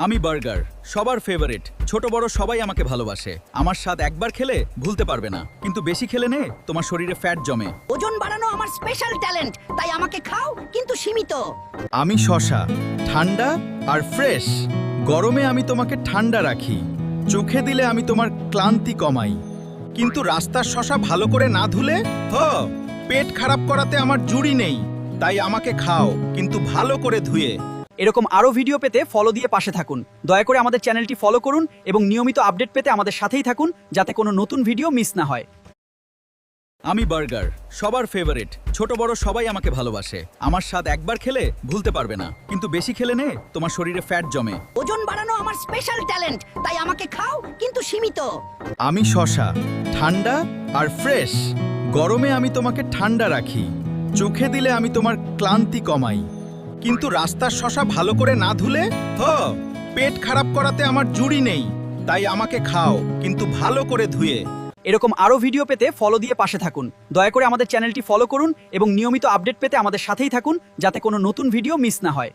আমি বার্গার, সবার ফেভারিট। ছোট বড় সবাই আমাকে ভালোবাসে। আমার স্বাদ একবার খেলে ভুলতে পারবে না, কিন্তু বেশি খেলে নে তোমার শরীরে ফ্যাট জমে। ওজন বাড়ানো আমার স্পেশাল ট্যালেন্ট, তাই আমাকে খাও কিন্তু সীমিত। আমি শশা, ঠান্ডা আর ফ্রেশ। গরমে আমি তোমাকে ঠান্ডা রাখি, চোখে দিলে আমি তোমার ক্লান্তি কমাই। কিন্তু রাস্তার শশা ভালো করে না ধুলে পেট খারাপ করাতে আমার জুড়ি নেই। তাই আমাকে খাও কিন্তু ভালো করে ধুয়ে। এরকম আরও ভিডিও পেতে ফলো দিয়ে পাশে থাকুন। দয়া করে আমাদের চ্যানেলটি ফলো করুন এবং নিয়মিত আপডেট পেতে আমাদের সাথেই থাকুন, যাতে কোনো নতুন ভিডিও মিস না হয়। আমি বার্গার, সবার ফেভারিট। ছোট বড় সবাই আমাকে ভালোবাসে। আমার স্বাদ একবার খেলে ভুলতে পারবে না, কিন্তু বেশি খেলে নে তোমার শরীরে ফ্যাট জমে। ওজন বাড়ানো আমার স্পেশাল ট্যালেন্ট, তাই আমাকে খাও কিন্তু সীমিত। আমি শশা, ঠান্ডা আর ফ্রেশ। গরমে আমি তোমাকে ঠান্ডা রাখি, চোখে দিলে আমি তোমার ক্লান্তি কমাই। কিন্তু রাস্তার শশা ভালো করে না ধুলে পেট খারাপ করাতে আমার জুড়ি নেই। তাই আমাকে খাও কিন্তু ভালো করে ধুয়ে। এরকম আরও ভিডিও পেতে ফলো দিয়ে পাশে থাকুন। দয়া করে আমাদের চ্যানেলটি ফলো করুন এবং নিয়মিত আপডেট পেতে আমাদের সাথেই থাকুন, যাতে কোনো নতুন ভিডিও মিস না হয়।